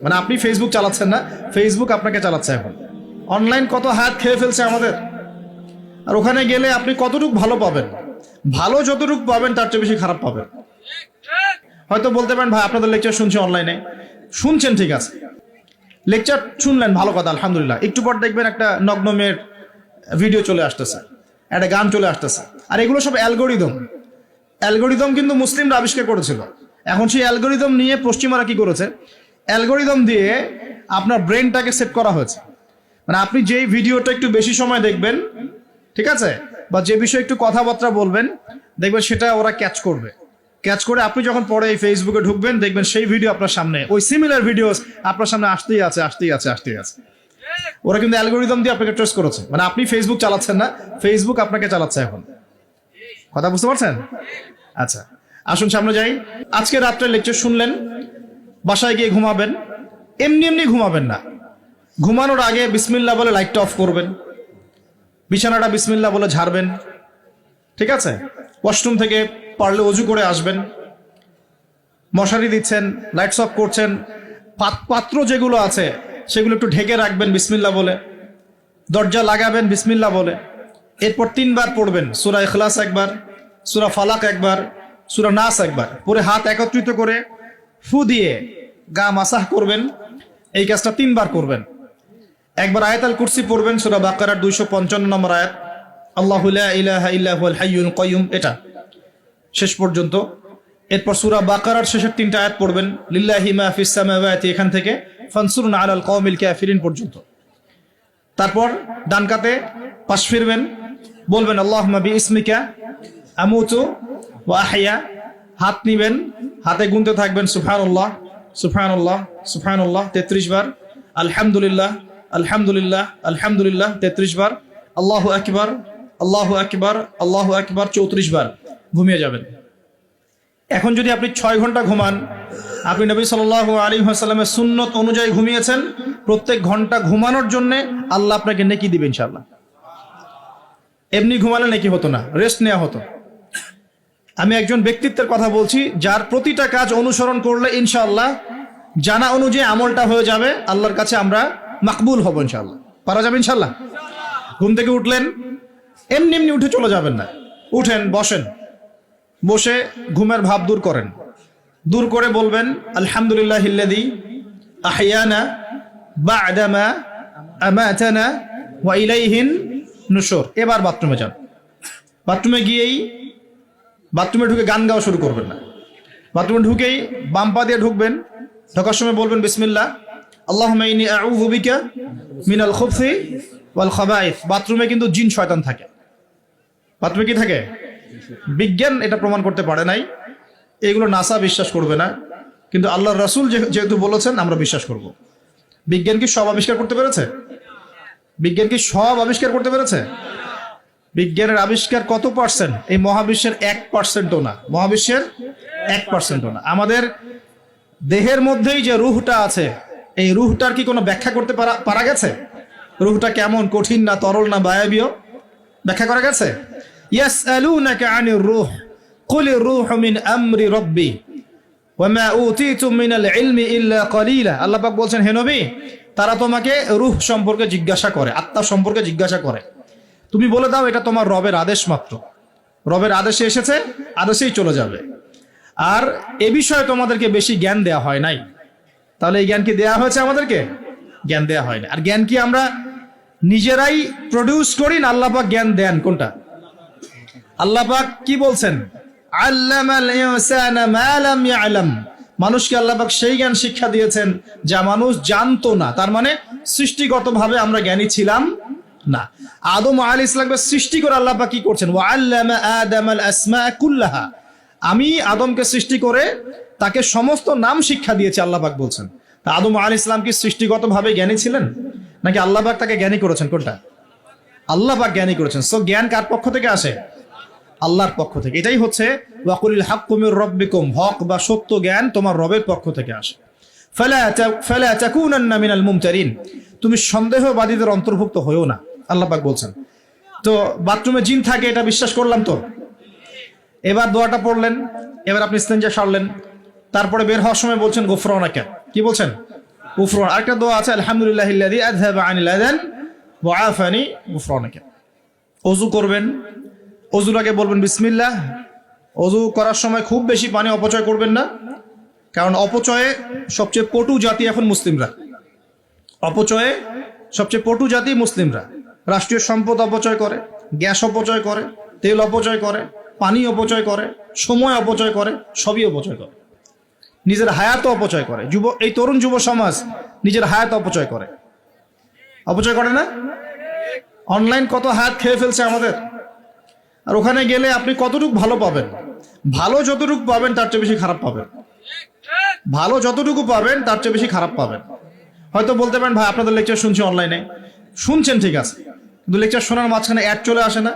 মানে আপনি ফেসবুক চালাচ্ছেন না, ফেসবুক আপনাকে চালাচ্ছে এখন। অনলাইন কত হাত খেয়ে ফেলছে আমাদের। আর ওখানে গেলে আপনি কতটুকু ভালো পাবেন, ভালো যতটুকু পাবেন তার চেয়ে বেশি খারাপ পাবেন। হয়তো বলতে পারেন ভাই আপনাদের লেকচার শুনছি অনলাইনে, শুনছেন ঠিক আছে, লেকচার শুনলেন ভালো কথা আলহামদুলিল্লাহ, একটু পর দেখবেন একটা নগ্ন মেয়ের ভিডিও চলে আসতেছে, একটা গান চলে আসতেছে। আর এগুলো সব অ্যালগোরিদম। অ্যালগোরিদম কিন্তু মুসলিমরা আবিষ্কার করেছিল। এখন সেই অ্যালগোরিদম নিয়ে পশ্চিমারা কি করেছে, অ্যালগোরিদম দিয়ে আপনার ব্রেনটাকে সেট করা হয়েছে। মানে আপনি যেই ভিডিওটা একটু বেশি সময় দেখবেন, ঠিক আছে, বা যে বিষয়ে একটু কথাবার্তা বলবেন, দেখবেন সেটা ওরা ক্যাচ করবে। ক্যাচ করে আপনি যখন পরে এই ফেসবুকে ঢুকবেন, দেখবেন সেই ভিডিও আপনার সামনে, ওই সিমিলার ভিডিওস আপনার সামনে আসতেই আছে, আসতেই আছে, আসতেই আছে। ওরা কিন্তু অ্যালগোরিদম দিয়ে আপনাকে ট্রেস করেছে। মানে আপনি ফেসবুক চালাচ্ছেন না, ফেসবুক আপনাকে চালাচ্ছে এখন। কথা বুঝতে পারছেন? আচ্ছা, আসুন সামনে যাই। আজকে রাত্রে লেকচার শুনলেন, বাসায় গিয়ে ঘুমাবেন। এমনি এমনি ঘুমাবেন না, ঘুমানোর আগে বিসমিল্লাহ বলে লাইটটা অফ করবেন, বিছানাটা বিসমিল্লাহ বলে ঝাড়বেন, ঠিক আছে। ওয়াশরুম থেকে পারলে অজু করে আসবেন। মশারি দিচ্ছেন, লাইটস অফ করছেন, পাত্র যেগুলো আছে সেগুলো একটু ঢেকে রাখবেন বিসমিল্লাহ বলে, দরজা লাগাবেন বিসমিল্লাহ বলে। এরপর 3 বার পড়বেন সূরা ইখলাস একবার, সূরা ফালাক একবার, সূরা নাস একবার, পরে হাত একত্রিত করে ফু দিয়ে গা মাসাহ করবেন। এই কাজটা 3 বার করবেন। একবার আয়াতুল কুরসি পড়বেন, সূরা বাকারার 255 নম্বর আয়াত, আল্লাহু লা ইলাহা ইল্লা হুয়াল হাইয়ুল কাইয়ুম, এটা শেষ পর্যন্ত। এরপর সূরা বাকারার শেষের 3টা আয়াত পড়বেন, লিল্লাহি মা ফিস সামাওয়াতি, এখান থেকে ফানসুরনা আলাল কওমিল কাফিরিন পর্যন্ত। তারপর ডান কাতে পাশ ফিরবেন, বলবেন আল্লাহুম্মা বিইসমিকা আমুতু ওয়া আহইয়া। হাত নিবেন, হাতে গুনতে থাকবেন সুবহানাল্লাহ সুবহানাল্লাহ সুবহানাল্লাহ 33 বার, আলহামদুলিল্লাহ আলহামদুলিল্লাহ আলহামদুলিল্লাহ 33 বার, আল্লাহু আকবার আল্লাহু আকবার আল্লাহু আকবার 34 বার। ঘুমিয়ে যাবেন। এখন যদি আপনি 6 ঘন্টা ঘুমান, আপনি নবী সাল্লাল্লাহু আলাইহি ওয়াসাল্লামের সুন্নত অনুযায়ী ঘুমিয়েছেন, প্রত্যেক ঘন্টা ঘুমানোর জন্য আল্লাহ আপনাকে নেকি দিবে ইনশাআল্লাহ। এমনি ঘুমালে নেকি হতো না, রেস্ট নেওয়া হতো। আমি একজন ব্যক্তিত্বের কথা বলছি, যার প্রতিটা কাজ অনুসরণ করলে ইনশাআল্লাহ জানা অনুযায়ী আমলটা হয়ে যাবে, আল্লাহর কাছে আমরা মাকবুল হব ইনশাআল্লাহ। পারা যাবে ইনশাআল্লাহ। ঘুম থেকে উঠলেন, এমনি এমনি উঠে চলে যাবেন না। উঠেন, বসেন, বসে ঘুমের ভাব দূর করেন, দূর করে বলবেন আলহামদুলিল্লাহিল্লাযী আহইয়ানা বা'দা মা আমাতানা ওয়া ইলাইহিন নুশুর। এবার বাথরুমে যান। বাথরুমে গিয়েই, বাথরুমে ঢুকে গান গাওয়া শুরু করবেন না। বাথরুমে ঢুকেই বাম পা দিয়ে ঢুকবেন, ঢোকার সময় বলবেন বিসমিল্লাহ আল্লাহুম্মা ইন্নী আউযু বিকা মিনাল খুবসি ওয়াল খাবাইস। বাথরুমে কিন্তু জিন শয়তান থাকে। বাথরুমে কি থাকে? বিজ্ঞান এটা প্রমাণ করতে পারে নাই, এগুলো নাসা বিশ্বাস করবে না, কিন্তু আল্লাহর রাসূল যেহেতু বলেছেন আমরা বিশ্বাস করব। বিজ্ঞান কি সব আবিষ্কার করতে পেরেছে? বিজ্ঞান কি সব আবিষ্কার করতে পেরেছে? বিজ্ঞানের আবিষ্কার কত পার্সেন্ট? এই মহাবিশ্বের 1%ও না, মহাবিশ্বের 1%ও না। আমাদের দেহের মধ্যেই যে রুহটা আছে, এই রুহটার কি কোনো ব্যাখ্যা করতে পারা গেছে? রুহটা কেমন, কঠিন না তরল না বায়বীয়, ব্যাখ্যা করা গেছে? ইয়াসআলুনাকা আনির রূহ কুলির রূহু মিন আমরি রাব্বি ওয়া মা উতীতুম মিনাল ইলমি ইল্লা কলিলা। আল্লাহ পাক বলছেন, হে নবী, তারা তোমাকে রূহ সম্পর্কে জিজ্ঞাসা করে, আত্মা সম্পর্কে জিজ্ঞাসা করে, তুমি বলে দাও এটা তোমার রবের আদেশ মাত্র। রবের আদেশে এসেছে, আদেশেই চলে যাবে। আর এ বিষয়ে তোমাদেরকে বেশি জ্ঞান দেয়া হয় নাই। তাহলে এই জ্ঞান কি দেয়া হয়েছে আমাদেরকে? জ্ঞান দেয়া হয় না। আর জ্ঞান কি আমরা নিজেরাই প্রডিউস করি না আল্লাহ পাক জ্ঞান দেন? কোনটা? আল্লাহ পাক কি বলছেন? আল্লামাল ইনসানা মা লাম ইয়ালাম। মানুষকে আল্লাহ পাক সেই জ্ঞান শিক্ষা দিয়েছেন যা মানুষ জানতো না। তার মানে সৃষ্টিগতভাবে আমরা জ্ঞানী ছিলাম না। আদম আলাইহিস সালামকে সৃষ্টি করে আল্লাহ পাক কি করছেন? ওয়া আল্লামা আদামাল আসমা কুল্লাহা। আমি আদমকে সৃষ্টি করে তাকে সমস্ত নাম শিক্ষা দিয়েছি, আল্লাহ পাক বলছেন। তা আদম আলাইহিস সালাম কি সৃষ্টিগতভাবে জ্ঞানী ছিলেন, নাকি আল্লাহ পাক তাকে জ্ঞানী করেছেন? কোনটা? আল্লাহ পাক জ্ঞানী করেছেন। সো জ্ঞান কার পক্ষ থেকে আসে? আল্লাহর পক্ষ থেকে। এটাই হচ্ছে ওয়াকুলিল হাক্কু মির রাব্বিকুম, হক বা সত্য জ্ঞান তোমার রবের পক্ষ থেকে আসে। ফালা তাকুনান্না মিনাল মুমতারিন, তুমি সন্দেহবাদীদের অন্তর্ভুক্ত হয়ো না, আল্লাহ পাক বলছেন। তো বাথরুমে জিন থাকে এটা বিশ্বাস করলাম তো। এবার দোয়াটা পড়লেন, এবার আপনি ইস্তেঞ্জা সারলেন, তারপরে বের হওয়ার সময় বলছেন গফরানাকা। কি বলছেন? গুফরান। আরেকটা দোয়া আছে, আলহামদুলিল্লাহিল্লাযী আযহাবা আনিল আযান ওয়া আফানি গুফরানাকা। ওযু করবেন, ওযুর আগে বলবেন বিসমিল্লাহ। ওযু করার সময় খুব বেশি পানি অপচয় করবেন না, কারণ অপচয়ে সবচেয়ে পটু জাতি এখন মুসলিমরা। অপচয়ে সবচেয়ে পটু জাতি মুসলিমরা। রাষ্ট্রীয় সম্পদ অপচয় করে, গ্যাস অপচয় করে, তেল অপচয় করে, পানি অপচয় করে, সময় অপচয় করে, সবই অপচয় করে। নিজের হায়াত অপচয় করে। এই তরুণ যুব সমাজ নিজের হায়াত অপচয় করে। অপচয় করে না? অনলাইন কত হায়াত খেয়ে ফেলছে আমাদের। আর ওখানে গেলে আপনি কতটুকু ভালো পাবেন? ভালো যতটুকু পাবেন তার চেয়ে বেশি খারাপ পাবেন। ভালো যতটুকু পাবেন তার চেয়ে বেশি খারাপ পাবেন। হয়তো বলতে পারেন, ভাই আপনাদের লেকচার শুনছি অনলাইনে। শুনছেন ঠিক আছে, কিন্তু লেকচার শোনার মাঝখানে অ্যাড চলে আসে না?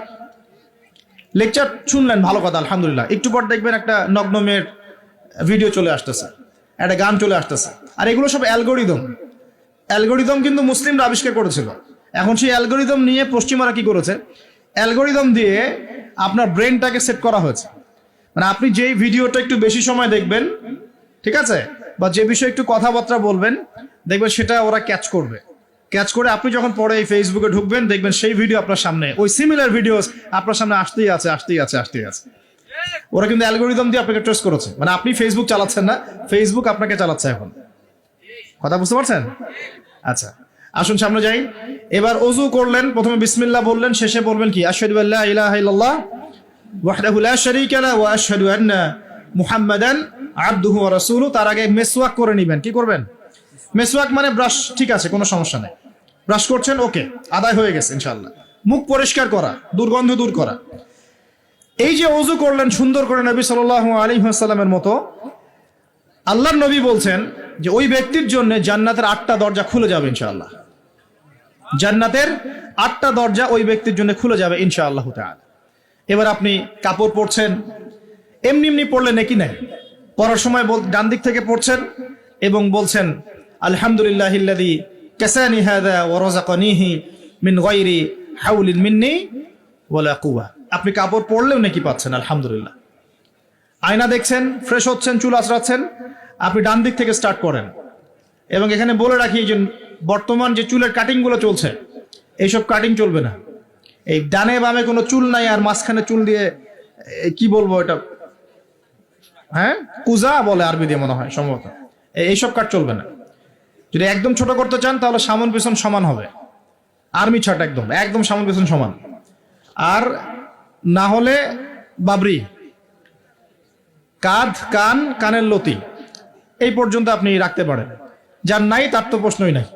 লেকচার শুনলেন, ভালো কথা, আলহামদুলিল্লাহ। একটু পর দেখবেন একটা নগ্ন মেয়ের ভিডিও চলে আসতেছে, একটা গান চলে আসতেছে। আর এগুলো সব অ্যালগোরিদম। অ্যালগোরিদম কিন্তু মুসলিমরা আবিষ্কার করেছিল। এখন সেই অ্যালগোরিদম নিয়ে পশ্চিমারা কি করেছে? অ্যালগোরিদম দিয়ে আপনার ব্রেনটাকে সেট করা হয়েছে। মানে আপনি যেই ভিডিওটা একটু বেশি সময় দেখবেন, ঠিক আছে, বা যে বিষয়ে একটু কথাবার্তা বলবেন, দেখবেন সেটা ওরা ক্যাচ করবে। ক্যাচ করে আপনি যখন পরে এই ফেসবুকে ঢুকবেন, দেখবেন সেই ভিডিও আপনার সামনে, ওই সিমিলার ভিডিওস আপনার সামনে আসতেই আছে, আসতেই আছে, আসতেই আছে। ওরা কিন্তু অ্যালগোরিদম দিয়ে আপনাকে ট্রেস করেছে। মানে আপনি ফেসবুক চালাচ্ছেন না, ফেসবুক আপনাকে চালাচ্ছে এখন। কথা বুঝতে পারছেন? আচ্ছা, আসুন সামনে যাই। এবার ওযু করলেন, প্রথমে বিসমিল্লাহ বললেন, শেষে বলবেন কি? আশহাদু আল্লা ইলাহা ইল্লাল্লাহ ওয়াহদাহু লা শারীকা লাহু ওয়া আশহাদু আন্না মুহাম্মাদান আবদুহু ওয়া রাসূলুহু। তার আগে মেসওয়াক করে নেবেন। কি করবেন? মেসওয়াক মানে ব্রাশ, ঠিক আছে, কোনো সমস্যা নেই। ব্রাশ করছেন, ওকে, আদায় হয়ে গেছে ইনশাআল্লাহ। মুখ পরিষ্কার করা, দুর্গন্ধ দূর করা। এই যে ওযু করলেন সুন্দর করে নবী সাল্লাল্লাহু আলাইহি ওয়াসাল্লামের মতো, আল্লাহর নবী বলছেন যে ওই ব্যক্তির জন্য জান্নাতের 8টা দরজা খুলে যাবে ইনশাআল্লাহ। জান্নাতের 8টা দরজা ওই ব্যক্তির জন্য খুলে যাবে ইনশাআল্লাহ তাআলা। এবার আপনি কাপড় পরছেন, এমনি এমনি পড়লে নাকি নাই। পড়ার সময় ডান দিক থেকে পড়ছেন এবং বলছেন আলহামদুলিল্লাহিল্লাযী কাসানি হাযা ওয়া রাযাকানিহি মিন গায়রি হাওলিন মিন্নি ওয়ালা কুওয়া। আপনি কাপড় পরলেও নাকি পাচ্ছেন আলহামদুলিল্লাহ। আয়না দেখছেন, ফ্রেশ হচ্ছেন, চুল আঁচড়াচ্ছেন, আপনি ডান দিক থেকে স্টার্ট করেন। এবং এখানে বলে রাখি যে বর্তমান যে চুলের কাটিংগুলো চলছে, এইসব কাটিং চলবে না। এই ডানে বামে কোনো চুল নাই, আর মাঝখানে চুল দিয়ে কি বলবো এটা, হ্যাঁ, কুজা বলে আরবি দিয়ে মনে হয় সম্ভবত। এইসব কাট চলবে না। যদি একদম ছোট করতে চান তাহলে সামন পেছন সমান হবে, আর্মি ছাট, একদম একদম সামন পেছন সমান। আর না হলে বাবরি, কাঁধ, কান, কানের লতি, এই পর্যন্ত আপনি রাখতে পারেন। যার নাই তার তো প্রশ্নই নাই,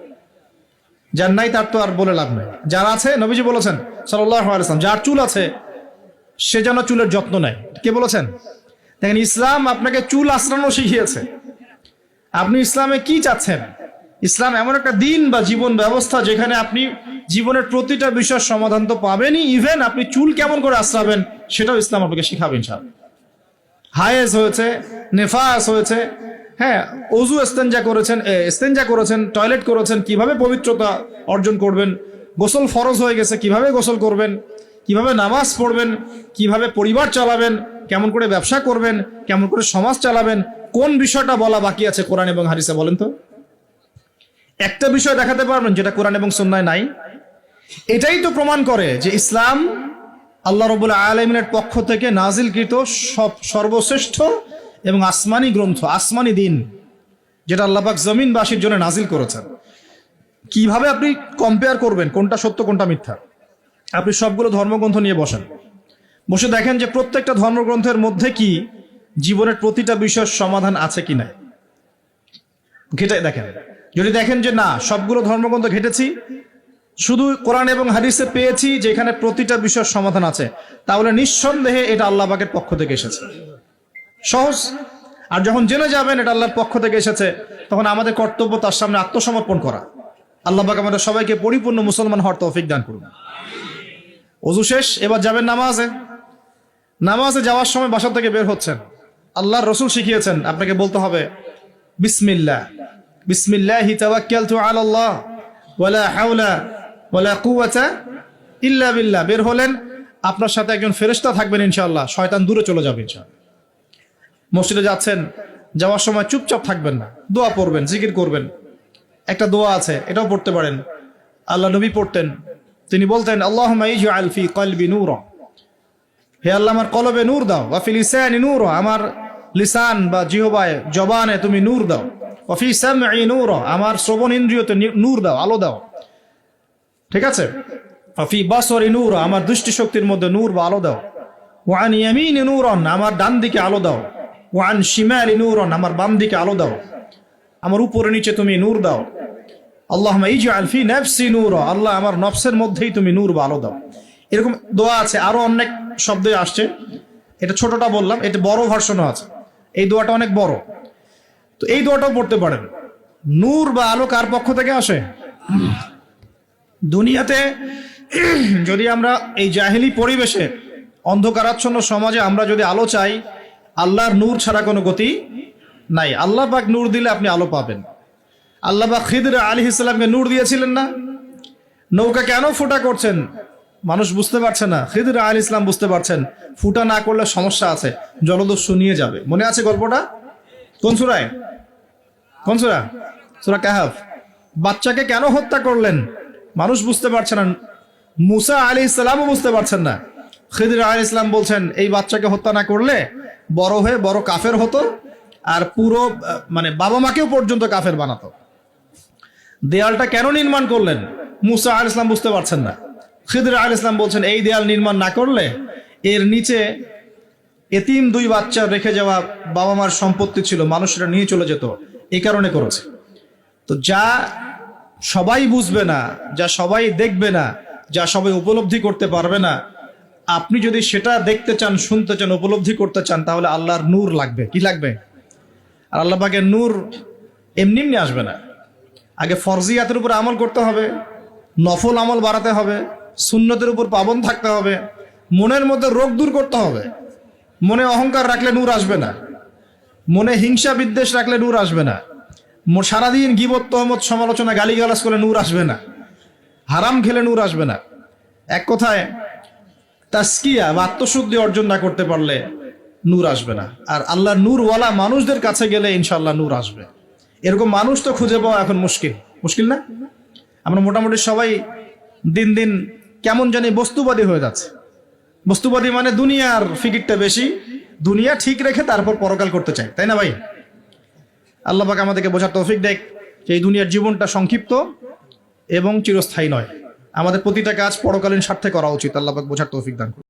যার নাই তার তো আর বলে লাভ নাই। যার আছে, নবীজি বলেছেন সাল্লাল্লাহু আলাইহি ওয়াসাল্লাম, যার চুল আছে সে যেন চুলের যত্ন নেয়। কে বলেছেন? দেখেন, ইসলাম আপনাকে চুল আঁচড়ানো শিখিয়েছে। আপনি ইসলামে কি চাচ্ছেন? ইসলাম এমন একটা দিন বা জীবন ব্যবস্থা যেখানে আপনি জীবনের প্রতিটা বিষয়ের সমাধান তো পাবেনই, ইভেন আপনি চুল কেমন করে আঁচড়াবেন সেটাও ইসলাম আপনাকে শিখাবেন। ইনশাআল্লাহ। হায়েজ হয়েছে, নেফাস হয়েছে, হ্যাঁ, ওযু ইস্তেঞ্জা করেছেন, টয়লেট করেছেন, কিভাবে পবিত্রতা অর্জন করবেন, গোসল ফরজ হয়ে গেছে, কিভাবে গোসল করবেন, কিভাবে নামাজ পড়বেন, কিভাবে পরিবার চালাবেন, কেমন করে ব্যবসা করবেন, কেমন করে সমাজ চালাবেন, কোন বিষয়টা বলা বাকি আছে কোরআন এবং হাদিসে? বলেন তো একটা বিষয় দেখাতে পারবেন যেটা কোরআন এবং সুন্নাহয় নাই? এটাই তো প্রমাণ করে যে ইসলাম আল্লাহ রাব্বুল আলামিনের পক্ষ থেকে নাজিলকৃত সর্বশ্রেষ্ঠ এবং আসমানি গ্রন্থ, আসমানি দিন, যেটা আল্লাহ পাক জমিনবাসীর জন্য নাজিল করেছেন। কিভাবে আপনি কম্পেয়ার করবেন কোনটা সত্য কোনটা মিথ্যা? আপনি সবগুলো ধর্মগ্রন্থ নিয়ে বসে দেখেন যে প্রত্যেকটা ধর্মগ্রন্থের মধ্যে কি জীবনের প্রতিটা বিষয়ের সমাধান আছে কি না, ঘেটে দেখেন। যদি দেখেন যে না, সবগুলো ধর্মগ্রন্থ ঘেটেছি, শুধু কোরআন এবং হাদিসে পেয়েছি যেখানে প্রতিটা বিষয়ের সমাধান আছে, তাহলে নিঃসন্দেহে এটা আল্লাহ পাকের পক্ষ থেকে এসেছে। সহজ। আর যখন জেনে যাবেন এটা আল্লাহর পক্ষ থেকে এসেছে, তখন আমাদের কর্তব্য তার সামনে আত্মসমর্পণ করা। আল্লাহ পাক আমাদের সবাইকে পরিপূর্ণ মুসলমান হওয়ার তৌফিক দান করুন। ওযু শেষ, এবার যাবেন নামাজে। নামাজে যাওয়ার সময় বাসা থেকে বের হচ্ছেন, আল্লাহর রাসূল শিখিয়েছেন আপনাকে বলতে হবে বিসমিল্লাহ, বিসমিল্লাহি তাওয়াক্কালতু আলাল্লাহ ওয়ালা হাওলা ওয়ালা কুওয়াতা ইল্লা বিল্লাহ। বের হলেন, আপনার সাথে একজন ফেরেশতা থাকবেন ইনশাআল্লাহ, শয়তান দূরে চলে যাবে ইনশাআল্লাহ। মসজিদে যাচ্ছেন, যাওয়ার সময় চুপচাপ থাকবেন না, দোয়া পড়বেন, জিকির করবেন, একটা দোয়া আছে, এটাও পড়তে পারেন। আল্লাহ নবী পড়তেন, তিনি বলতেন আল্লাহুম্মা ইজআল ফি কলবি নূরা, হে আল্লাহ আমার কলবে নূর দাও, ওয়া ফি লিসানি নূরা, আমার লিসান বা জিহ্বায় জবানে তুমি নূর দাও, ওয়া ফি সামঈ নূরা, আমার শ্রবণ ইন্দ্রিয়তে নূর দাও, আলো দাও, ঠিক আছে। ওয়া ফি বাসরি নূরা, আমার দৃষ্টি শক্তির মধ্যে নূর বা আলো দাও, ওয়া আন ইয়ামিনি নূরান, আমার ডান দিকে আলো দাও, ওয়া আন শিমালি নূরান, আমার বাম দিকে আলো দাও, আমার উপরে নিচে তুমি নূর দাও। আল্লাহুম্মা ইজআল ফি নাফসি নূরা, আল্লাহ আমার নফসের মধ্যেই তুমি নূর বা আলো দাও। এরকম দোয়া আছে, আরো অনেক শব্দ আসছে, এটা ছোটটা বললাম, এটা বড় ভার্সনও আছে, এই দোয়াটা অনেক বড়। তো এই দোয়াটাও পড়তে পারেন। নূর বা আলো কার পক্ষ থেকে আসে? দুনিয়াতে যদি আমরা এই জাহেলি পরিবেশে অন্ধকারাচ্ছন্ন সমাজে আমরা যদি আলো চাই, আল্লাহর নূর ছাড়া কোনো গতি নাই। আল্লাহ পাক নূর দিলে আপনি আলো পাবেন। আল্লাহ পাক খিদর আলাইহিস সালামকে নূর দিয়েছিলেন না? নৌকা কেন ফুটা করছেন মানুষ বুঝতে পারছে না, খিদর আলাইহিস সালাম বুঝতে পারছেন ফুটা না করলে সমস্যা আছে, জলদস্যু নিয়ে যাবে। মনে আছে গল্পটা? কোন সূরায়? কোন সূরা? সূরা কাহফ। বাচ্চাকে কেন হত্যা করলেন মানুষ বুঝতে পারছে না, মুসা আলাইহিস সালামও বুঝতে পারছেন না। খিদর আলাইহিস সালাম বলছেন এই বাচ্চাকে হত্যা না করলে বড় হয়ে বড় কাফের হতো, আর পুরো মানে বাবা মাকেও পর্যন্ত কাফের বানাতো। দেয়ালটা কেন নির্মাণ করলেন মুসা আলাইহিস সালাম বুঝতে পারছেন না। খিদর আলাইহিস সালাম বলছেন এই দেয়াল নির্মাণ না করলে এর নিচে এতিম দুই বাচ্চা রেখে যাওয়া বাবা মার সম্পত্তি ছিল, মানুষরা নিয়ে চলে যেত, এই কারণে করেছে। তো যা সবাই বুঝবে না, যা সবাই দেখবে না, যা সবাই উপলব্ধি করতে পারবে না, আপনি যদি সেটা দেখতে চান, শুনতে চান, উপলব্ধি করতে চান, তাহলে আল্লাহর নূর লাগবে। কি লাগবে? আর আল্লাহ পাকের নূর এমনি এমনি আসবে না। আগে ফরজিয়াতের উপর আমল করতে হবে, নফল আমল বাড়াতে হবে, সুন্নতের উপর পাবন থাকতে হবে, মনের মধ্যে রোগ দূর করতে হবে। মনে অহংকার রাখলে নূর আসবে না, মনে হিংসা বিদ্বেষ রাখলে নূর আসবে না, সারাদিন গীবত তহমত সমালোচনা গালিগালাজ করে নূর আসবে না, হারাম খেলে নূর আসবে না। এক কথায় তাসকিয়া বা আত্মশুদ্ধি অর্জন না করতে পারলে নূর আসবে না। আর আল্লাহর নূরওয়ালা মানুষদের কাছে গেলে ইনশাআল্লাহ নূর আসবে। এরকম মানুষ তো খুঁজে পাওয়া এখন মুশকিল, মুশকিল না? আমরা মোটামুটি সবাই দিন দিন কেমন জানি বস্তুবাদী হয়ে যাচ্ছে। বস্তুবাদী মানে দুনিয়ার ফিকিরটা বেশি, দুনিয়া ঠিক রেখে তারপর পরকাল করতে চাই, তাই না ভাই? আল্লাহ পাক আমাদেরকে বোঝার তৌফিক দেখ যে এই দুনিয়ার জীবনটা সংক্ষিপ্ত এবং চিরস্থায়ী নয়। আমাদের প্রতিটা কাজ পরকালীন স্বার্থে করা উচিত। আল্লাহ পাক বোঝার তৌফিক দান করুন।